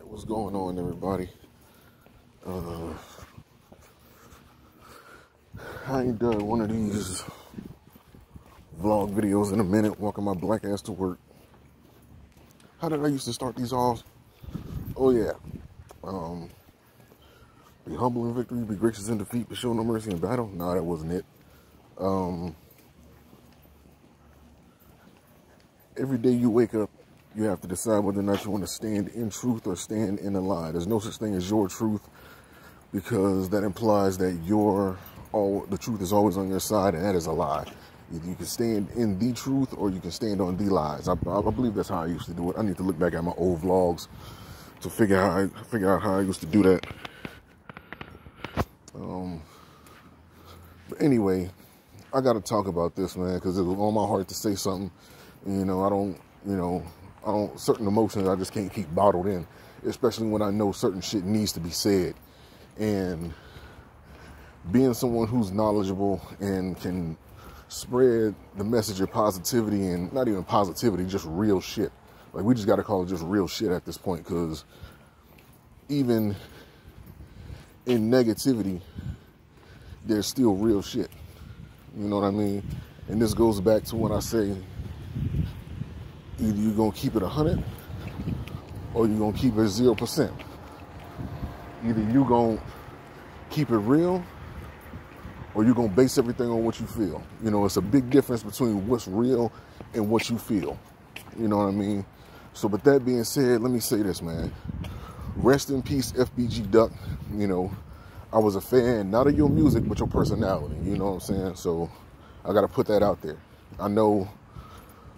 What's going on, everybody? I ain't done one of these vlog videos in a minute, walking my black ass to work. How did I used to start these off? Oh yeah. Be humble in victory, be gracious in defeat, but show no mercy in battle. No, that wasn't it. Every day you wake up, you have to decide whether or not you want to stand in truth or stand in a lie. There's no such thing as your truth, because that implies that the truth is always on your side, and that is a lie. Either you can stand in the truth or you can stand on the lies. I believe that's how I used to do it. I need to look back at my old vlogs to figure out how I used to do that. But anyway, I got to talk about this, man, because it was on my heart to say something. Certain emotions I just can't keep bottled in, especially when I know certain shit needs to be said. And being someone who's knowledgeable and can spread the message of positivity, and not even positivity, just real shit. Like, we just got to call it just real shit at this point, because even in negativity, there's still real shit. You know what I mean? And this goes back to when I say, either you're going to keep it 100 or you're going to keep it 0%. Either you're going to keep it real or you're going to base everything on what you feel. You know, it's a big difference between what's real and what you feel. You know what I mean? So with that being said, let me say this, man. Rest in peace, FBG Duck. You know, I was a fan, not of your music, but your personality. You know what I'm saying? So I got to put that out there. I know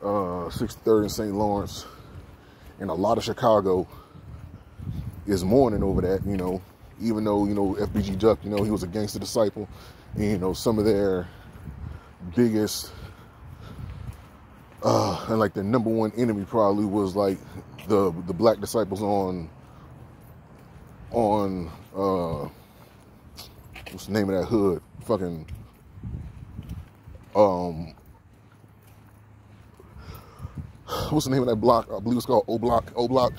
63rd and St. Lawrence and a lot of Chicago is mourning over that, you know, even though, you know, FBG Duck, you know, he was a gangster disciple. And, you know, some of their biggest and like their number one enemy probably was like the black disciples on what's the name of that hood? Fucking what's the name of that block? I believe it's called O Block. O Block.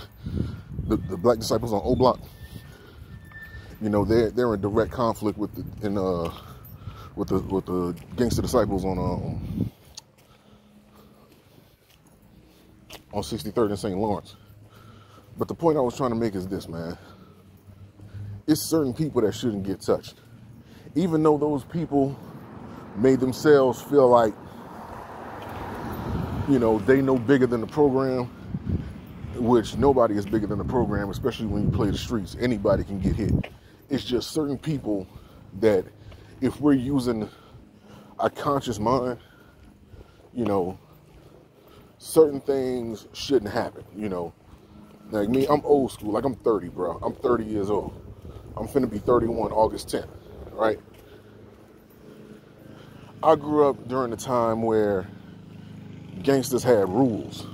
The black disciples on O Block. You know, they're in direct conflict with the gangster disciples on 63rd and St. Lawrence. But the point I was trying to make is this, man. It's certain people that shouldn't get touched. Even though those people made themselves feel like, you know, they know bigger than the program, which nobody is bigger than the program, especially when you play the streets. Anybody can get hit. It's just certain people that, if we're using a conscious mind, you know, certain things shouldn't happen, you know. Like me, I'm old school. Like, I'm 30, bro. I'm 30 years old. I'm finna be 31 August 10th, right? I grew up during the time where gangsters had rules.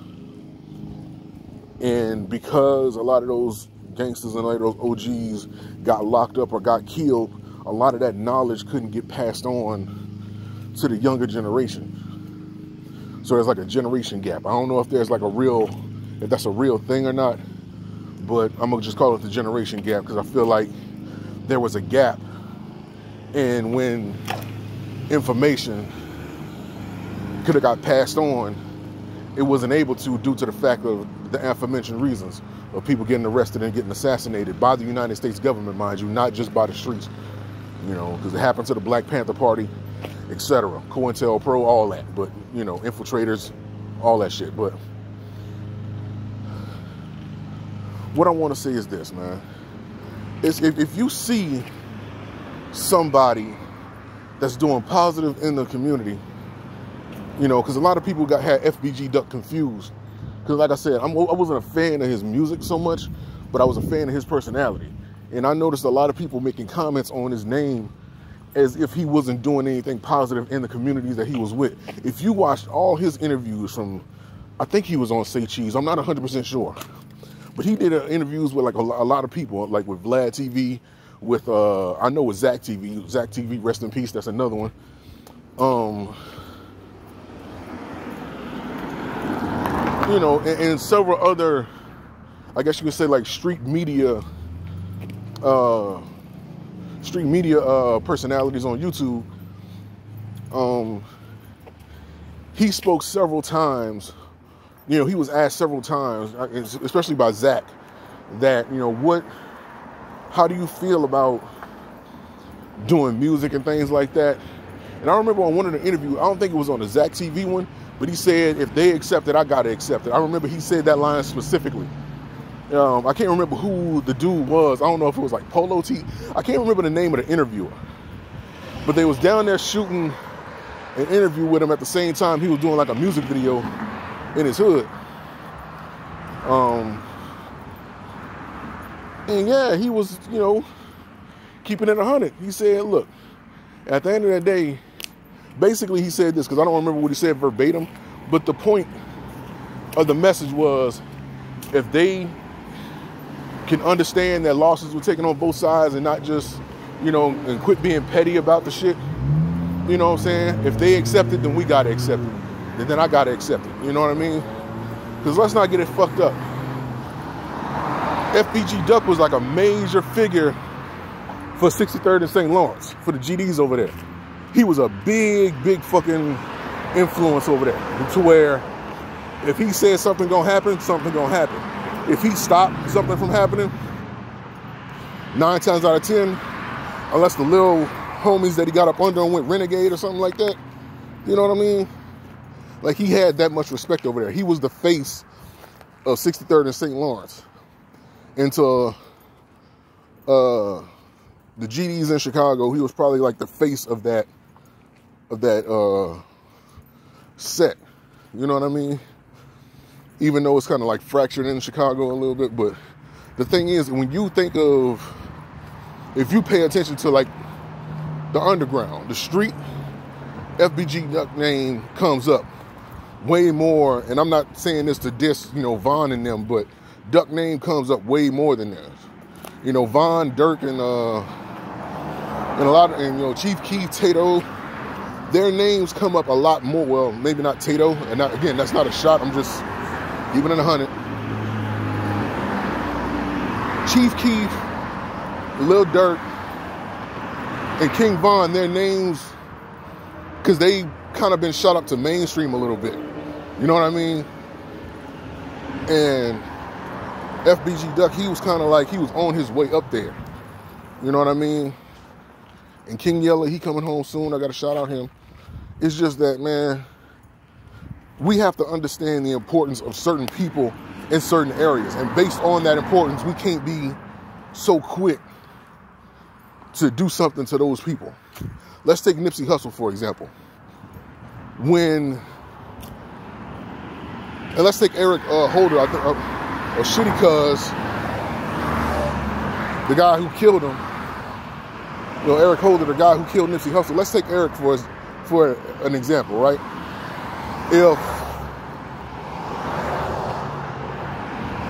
And because a lot of those gangsters and a lot of those OGs got locked up or got killed, a lot of that knowledge couldn't get passed on to the younger generation. So there's like a generation gap. I don't know if there's like if that's a real thing or not, but I'm gonna just call it the generation gap, because I feel like there was a gap. And when information could have got passed on, it wasn't able to, due to the fact of the aforementioned reasons of people getting arrested and getting assassinated by the United States government, mind you, not just by the streets, you know, because it happened to the Black Panther Party, etc., COINTELPRO, all that, but, you know, infiltrators, all that shit. But what I want to say is this, man. If you see somebody that's doing positive in the community, you know, because a lot of people had FBG Duck confused. Because like I said, I wasn't a fan of his music so much, but I was a fan of his personality. And I noticed a lot of people making comments on his name as if he wasn't doing anything positive in the communities that he was with. If you watched all his interviews from, I think he was on Say Cheese, I'm not 100% sure. But he did interviews with like a lot of people, like with Vlad TV, with, I know with Zach TV. Zach TV, rest in peace, that's another one. You know, and several other I guess you could say like street media personalities on YouTube. He spoke several times. You know, he was asked several times, especially by Zach, that, you know, how do you feel about doing music and things like that? And I remember on one of the interviews, I don't think it was on the Zach TV one, but he said, if they accept it, I gotta accept it. I remember he said that line specifically. I can't remember who the dude was. I don't know if it was like Polo T. I can't remember the name of the interviewer. But they was down there shooting an interview with him at the same time he was doing like a music video in his hood. And yeah, he was, you know, keeping it 100. He said, look, at the end of the day, basically he said this, because I don't remember what he said verbatim, but the point of the message was, if they can understand that losses were taken on both sides and not just, you know, and quit being petty about the shit, you know what I'm saying? If they accept it, then we gotta accept it. And then I gotta accept it, you know what I mean? Because let's not get it fucked up. FBG Duck was like a major figure for 63rd and St. Lawrence, for the GDs over there. He was a big fucking influence over there, to where if he said something gonna happen, something gonna happen. If he stopped something from happening, 9 times out of 10, unless the little homies that he got up under and went renegade or something like that, you know what I mean? Like, he had that much respect over there. He was the face of 63rd and St. Lawrence. And to the GDs in Chicago, he was probably like the face of that set. You know what I mean? Even though it's kind of like fractured in Chicago a little bit. But the thing is, when you think of, if you pay attention to like the underground, the street, FBG Duck name comes up way more. And I'm not saying this to diss, you know, Von and them, but Duck name comes up way more than that. You know, Von, Dirk, and a lot of, and you know, Chief Keef, Tato, their names come up a lot more. Well, maybe not Tato, and not, again, that's not a shot. I'm just keeping it 100. Chief Keef, Lil Durk, and King Von, their names, because they kind of been shot up to mainstream a little bit. You know what I mean? And FBG Duck, he was kind of like, he was on his way up there. You know what I mean? And King Yella, he coming home soon. I got to shout out him. It's just that, man, we have to understand the importance of certain people in certain areas. And based on that importance, we can't be so quick to do something to those people. Let's take Nipsey Hussle, for example. And let's take Eric Holder, I think, or Shitty Cuz, the guy who killed him. You know, Eric Holder, the guy who killed Nipsey Hussle. Let's take Eric for an example, right? If,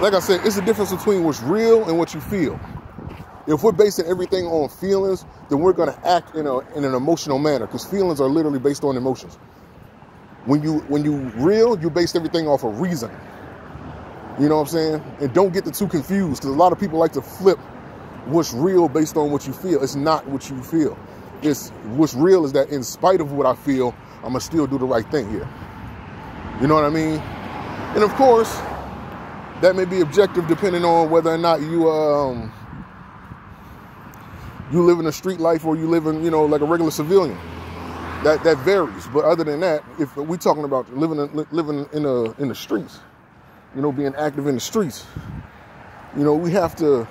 like I said, it's the difference between what's real and what you feel. If we're basing everything on feelings, then we're going to act in an emotional manner, because feelings are literally based on emotions. When you real, you base everything off of reason. You know what I'm saying? And don't get the two confused, because a lot of people like to flip what's real based on what you feel. It's not what you feel. It's what's real is that in spite of what I feel, I'm going to still do the right thing here. You know what I mean? And of course, that may be objective depending on whether or not you live in a street life or you live in, you know, like a regular civilian. That varies. But other than that, if we're talking about living in the streets, you know, being active in the streets, you know, we have to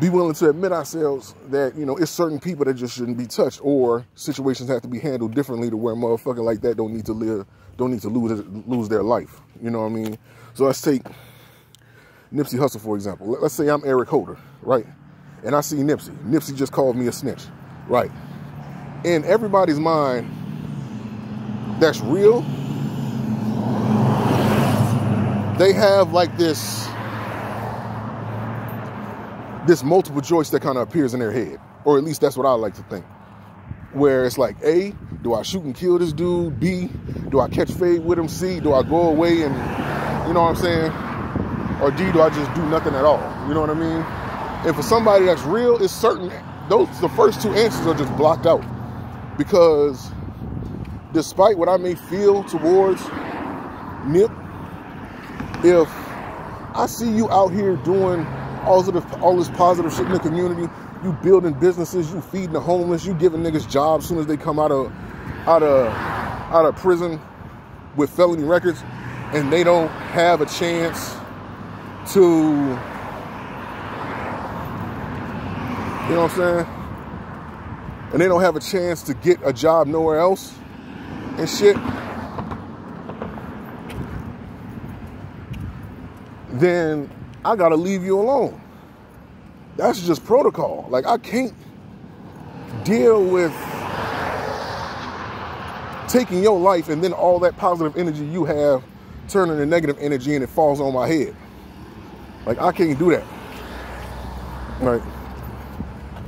be willing to admit ourselves that, you know, it's certain people that just shouldn't be touched, or situations have to be handled differently to where a motherfucker like that don't need to lose their life. You know what I mean? So let's take Nipsey Hussle, for example. Let's say I'm Eric Holder, right? And I see Nipsey. Nipsey just called me a snitch, right? In everybody's mind, that's real. They have like this multiple choice that kind of appears in their head, or at least that's what I like to think. Where it's like, A, do I shoot and kill this dude? B, do I catch fade with him? C, do I go away and, you know what I'm saying? or D, do I just do nothing at all? You know what I mean? And for somebody that's real, it's certain, the first two answers are just blocked out. Because despite what I may feel towards Nip, if I see you out here doing all this positive shit in the community, you building businesses, you feeding the homeless, you giving niggas jobs as soon as they come out of prison with felony records, and they don't have a chance to, you know what I'm saying? And they don't have a chance to get a job nowhere else and shit, then I gotta leave you alone. That's just protocol. Like, I can't deal with taking your life and then all that positive energy you have turning to negative energy and it falls on my head. Like, I can't do that.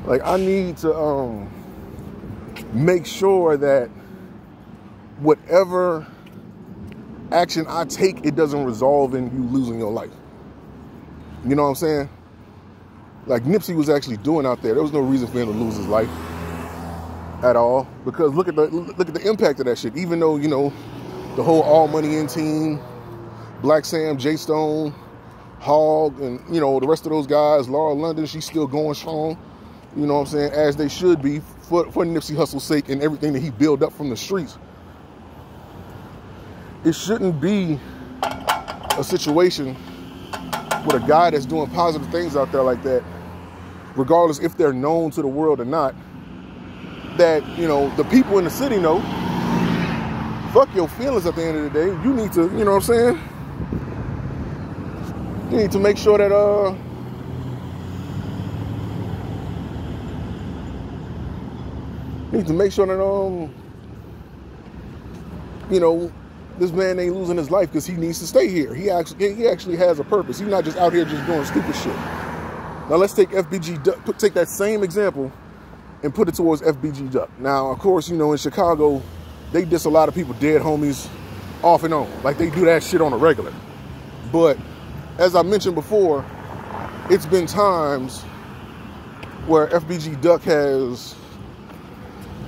Like I need to make sure that whatever action I take, it doesn't resolve in you losing your life. You know what I'm saying? Like Nipsey was actually doing out there. There was no reason for him to lose his life at all, because look at the impact of that shit. Even though, you know, the whole All Money In team, Black Sam, J Stone, Hog, and, you know, the rest of those guys, Laura London, she's still going strong. You know what I'm saying? As they should be, for Nipsey Hussle's sake and everything that he built up from the streets. It shouldn't be a situation with a guy that's doing positive things out there like that, regardless if they're known to the world or not, that, you know, the people in the city know. Fuck your feelings at the end of the day. You need to, you know what I'm saying? You need to make sure that, you know, this man ain't losing his life because he needs to stay here. He actually has a purpose. He's not just out here just doing stupid shit. Now let's take FBG Duck, take that same example and put it towards FBG Duck. Now, of course, you know, in Chicago, they diss a lot of people, dead homies, off and on. Like, they do that shit on a regular. But as I mentioned before, it's been times where FBG Duck has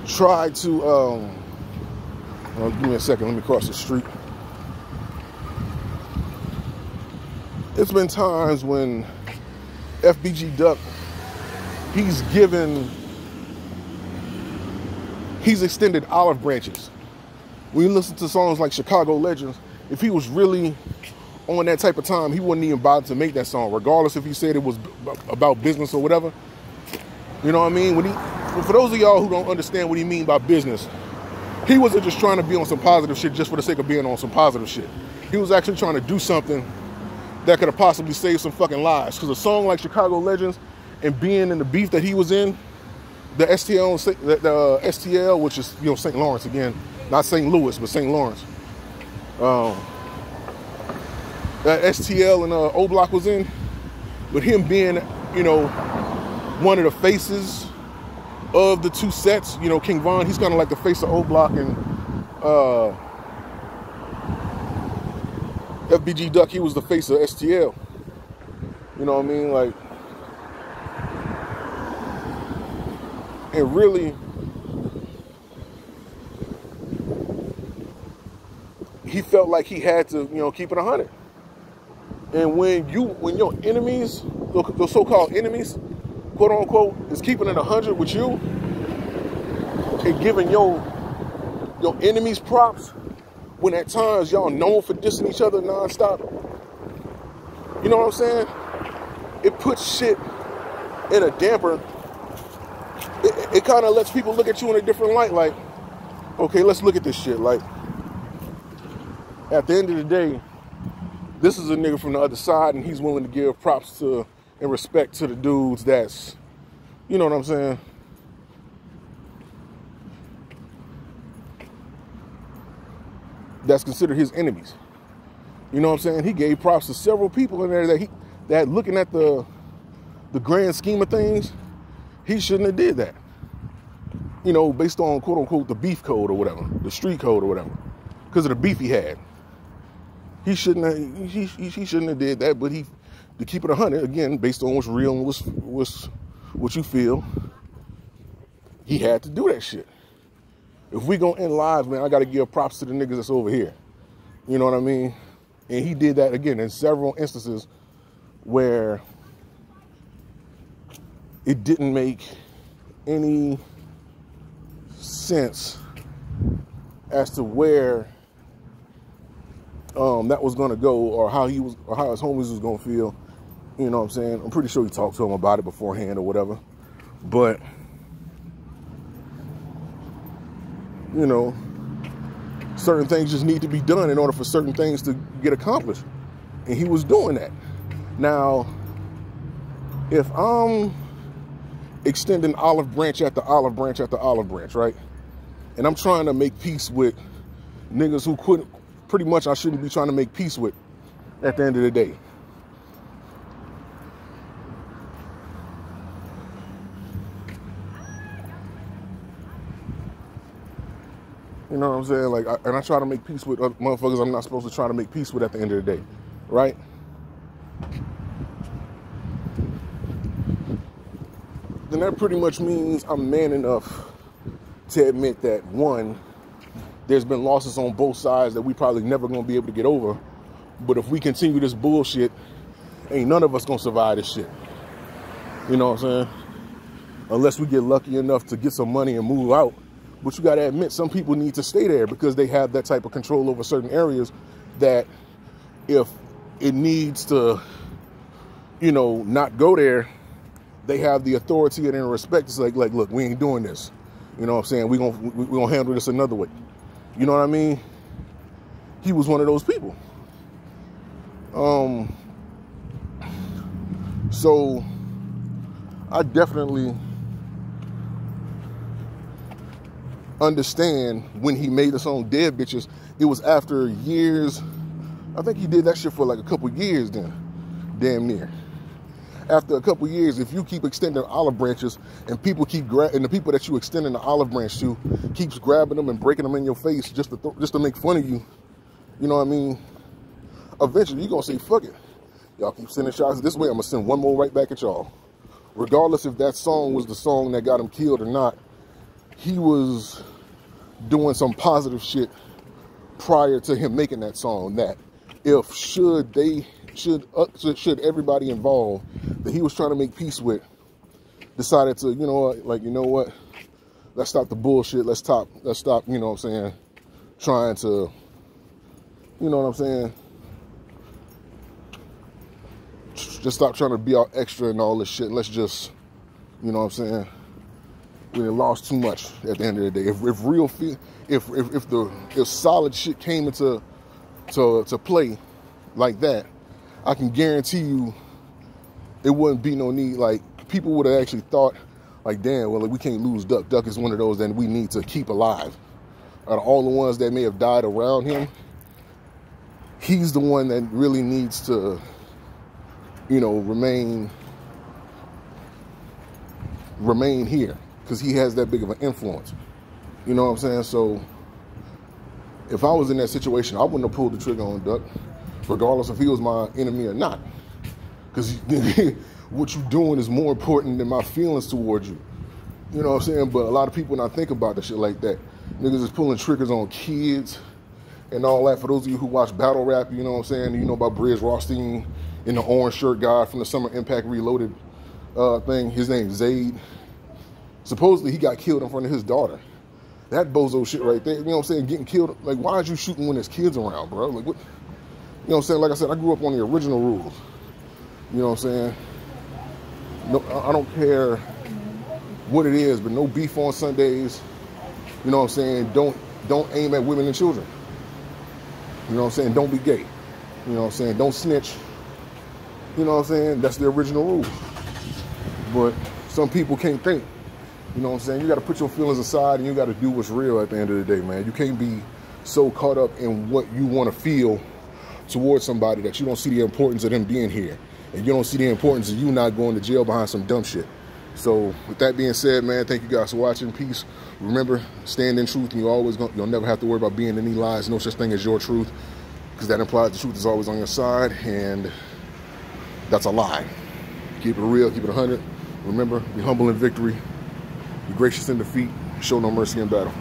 tried to, give me a second, let me cross the street. It's been times when FBG Duck, he's extended olive branches. When you listen to songs like Chicago Legends, if he was really on that type of time, he wouldn't even bother to make that song, regardless if he said it was about business or whatever. You know what I mean? For those of y'all who don't understand what he mean by business, he wasn't just trying to be on some positive shit just for the sake of being on some positive shit. He was actually trying to do something that could have possibly saved some fucking lives. Because a song like Chicago Legends and being in the beef that he was in, the STL, which is, you know, St. Lawrence again, not St. Louis, but St. Lawrence. That STL and O Block was in, with him being, you know, one of the faces of the two sets. You know, King Von, he's kind of like the face of O Block, and FBG Duck, he was the face of STL. You know what I mean? Like, and really, he felt like he had to, you know, keep it 100. And when your enemies, the so-called enemies, quote unquote, is keeping it 100 with you and giving your enemies props, when at times y'all known for dissing each other nonstop, you know what I'm saying? It puts shit in a damper. It kind of lets people look at you in a different light. Like, okay, let's look at this shit. Like, at the end of the day, this is a nigga from the other side, and he's willing to give props to and respect to the dudes that's, you know what I'm saying? That's considered his enemies. You know what I'm saying? He gave props to several people in there that looking at the grand scheme of things, he shouldn't have did that. You know, based on, quote unquote, the beef code or whatever, the street code or whatever, because of the beef he had. He shouldn't have did that, but to keep it 100, again, based on what's real and what you feel, he had to do that shit. If we gonna end lives, man, I gotta give props to the niggas that's over here. You know what I mean? And he did that, again, in several instances where it didn't make any sense as to where that was gonna go, or how his homies was gonna feel. You know what I'm saying? I'm pretty sure he talked to him about it beforehand or whatever. But, you know, certain things just need to be done in order for certain things to get accomplished. And he was doing that. Now, if I'm extending olive branch after olive branch after olive branch, right? And I'm trying to make peace with niggas who pretty much I shouldn't be trying to make peace with at the end of the day. You know what I'm saying? Like, I try to make peace with other motherfuckers I'm not supposed to try to make peace with at the end of the day, right? Then that pretty much means I'm man enough to admit that, one, there's been losses on both sides that we probably never gonna be able to get over. But if we continue this bullshit, ain't none of us gonna survive this shit. You know what I'm saying? Unless we get lucky enough to get some money and move out. But you gotta admit, some people need to stay there because they have that type of control over certain areas that if it needs to, you know, not go there, they have the authority and respect. It's like, look, we ain't doing this. You know what I'm saying? We're gonna handle this another way. You know what I mean? He was one of those people. So I definitely understand when he made the song Dead Bitches. It was after years. I think he did that shit for like a couple years then, damn near. After a couple years, if you keep extending olive branches and people keep and the people that you extending the olive branch to keeps grabbing them and breaking them in your face just to make fun of you, you know what I mean? Eventually, you're gonna say, fuck it. Y'all keep sending shots this way, I'm gonna send one more right back at y'all. Regardless if that song was the song that got him killed or not, he was doing some positive shit prior to him making that song. That if should everybody involved that he was trying to make peace with decided to, you know what, let's stop the bullshit. Let's stop, you know what I'm saying, trying to, you know what I'm saying, just stop trying to be all extra and all this shit. Let's just, you know what I'm saying, we lost too much at the end of the day. If solid shit came into to play like that, I can guarantee you it wouldn't be no need. Like, people would have actually thought, like, damn, well, we can't lose Duck. Duck is one of those that we need to keep alive. Out of all the ones that may have died around him, he's the one that really needs to, you know, remain here because he has that big of an influence. You know what I'm saying? So if I was in that situation, I wouldn't have pulled the trigger on Duck, regardless if he was my enemy or not. Because what you're doing is more important than my feelings towards you. You know what I'm saying? But a lot of people not think about the shit like that. Niggas is pulling triggers on kids and all that. For those of you who watch battle rap, you know what I'm saying? You know about Briz Rothstein and the orange shirt guy from the Summer Impact Reloaded thing. His name's Zayd. Supposedly he got killed in front of his daughter. That bozo shit right there, you know what I'm saying? Getting killed. Like, why are you shooting when there's kids around, bro? Like, what? You know what I'm saying? Like I said, I grew up on the original rules. You know what I'm saying? No, I don't care what it is, but no beef on Sundays. You know what I'm saying? Don't aim at women and children. You know what I'm saying? Don't be gay. You know what I'm saying? Don't snitch. You know what I'm saying? That's the original rule. But some people can't think. You know what I'm saying? You got to put your feelings aside and you got to do what's real at the end of the day, man. You can't be so caught up in what you want to feel towards somebody that you don't see the importance of them being here. And you don't see the importance of you not going to jail behind some dumb shit. So with that being said, man, thank you guys for watching. Peace. Remember, stand in truth, and you'll never have to worry about being in any lies. No such thing as your truth, because that implies the truth is always on your side. And That's a lie. Keep it real, keep it 100. Remember, be humble in victory, be gracious in defeat, show no mercy in battle.